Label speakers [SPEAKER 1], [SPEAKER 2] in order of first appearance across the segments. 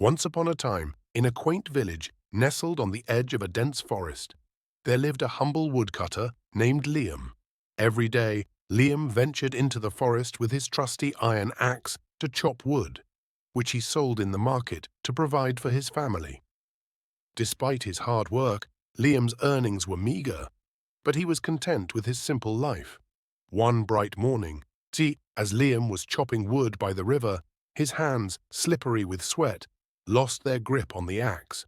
[SPEAKER 1] Once upon a time, in a quaint village nestled on the edge of a dense forest, there lived a humble woodcutter named Liam. Every day, Liam ventured into the forest with his trusty iron axe to chop wood, which he sold in the market to provide for his family. Despite his hard work, Liam's earnings were meager, but he was content with his simple life. One bright morning, as Liam was chopping wood by the river, his hands, slippery with sweat, lost their grip on the axe.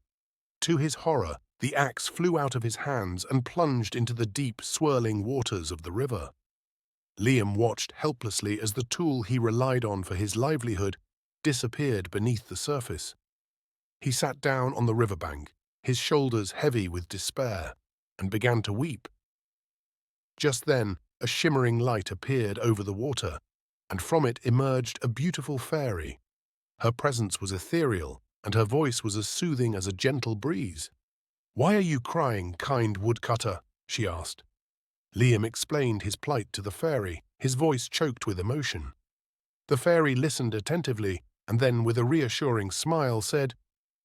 [SPEAKER 1] To his horror, the axe flew out of his hands and plunged into the deep, swirling waters of the river. Liam watched helplessly as the tool he relied on for his livelihood disappeared beneath the surface. He sat down on the riverbank, his shoulders heavy with despair, and began to weep. Just then, a shimmering light appeared over the water, and from it emerged a beautiful fairy. Her presence was ethereal, and her voice was as soothing as a gentle breeze. "Why are you crying, kind woodcutter?" she asked. Liam explained his plight to the fairy, his voice choked with emotion. The fairy listened attentively, and then, with a reassuring smile, said,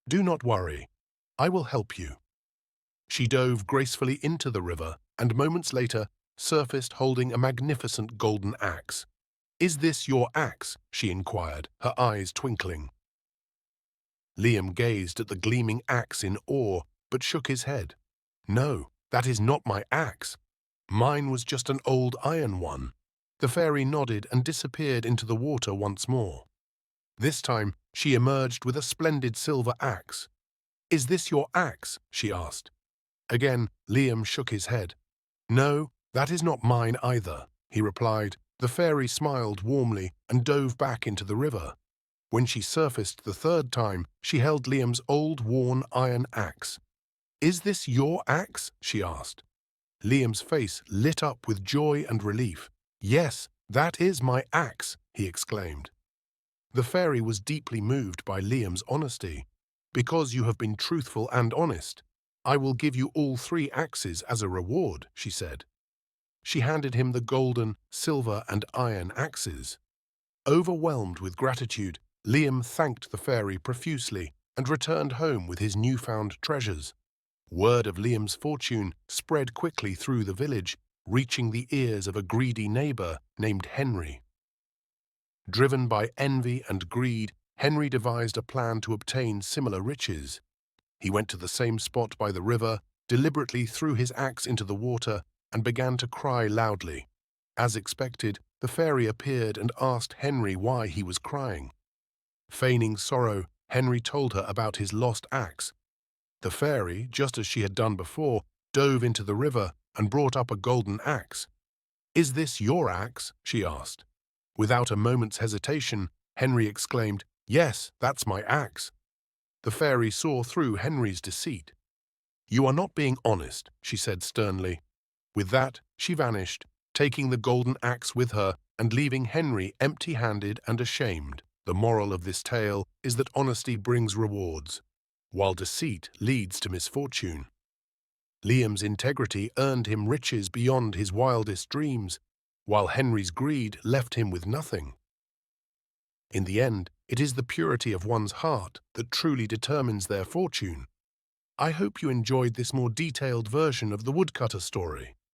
[SPEAKER 1] "Do not worry. I will help you." She dove gracefully into the river, and moments later surfaced holding a magnificent golden axe. "Is this your axe?" she inquired, her eyes twinkling. Liam gazed at the gleaming axe in awe, but shook his head. "No, that is not my axe. Mine was just an old iron one." The fairy nodded and disappeared into the water once more. This time, she emerged with a splendid silver axe. "Is this your axe?" she asked. Again, Liam shook his head. "No, that is not mine either," he replied. The fairy smiled warmly and dove back into the river. When she surfaced the third time, she held Liam's old, worn iron axe. "Is this your axe?" she asked. Liam's face lit up with joy and relief. "Yes, that is my axe," he exclaimed. The fairy was deeply moved by Liam's honesty. "Because you have been truthful and honest, I will give you all 3 axes as a reward," she said. She handed him the golden, silver, and iron axes. Overwhelmed with gratitude, Liam thanked the fairy profusely and returned home with his newfound treasures. Word of Liam's fortune spread quickly through the village, reaching the ears of a greedy neighbor named Henry. Driven by envy and greed, Henry devised a plan to obtain similar riches. He went to the same spot by the river, deliberately threw his axe into the water, and began to cry loudly. As expected, the fairy appeared and asked Henry why he was crying. Feigning sorrow, Henry told her about his lost axe. The fairy, just as she had done before, dove into the river and brought up a golden axe. "Is this your axe?" she asked. Without a moment's hesitation, Henry exclaimed, "Yes, that's my axe." The fairy saw through Henry's deceit. "You are not being honest," she said sternly. With that, she vanished, taking the golden axe with her and leaving Henry empty-handed and ashamed. The moral of this tale is that honesty brings rewards, while deceit leads to misfortune. Liam's integrity earned him riches beyond his wildest dreams, while Henry's greed left him with nothing. In the end, it is the purity of one's heart that truly determines their fortune. I hope you enjoyed this more detailed version of the woodcutter story.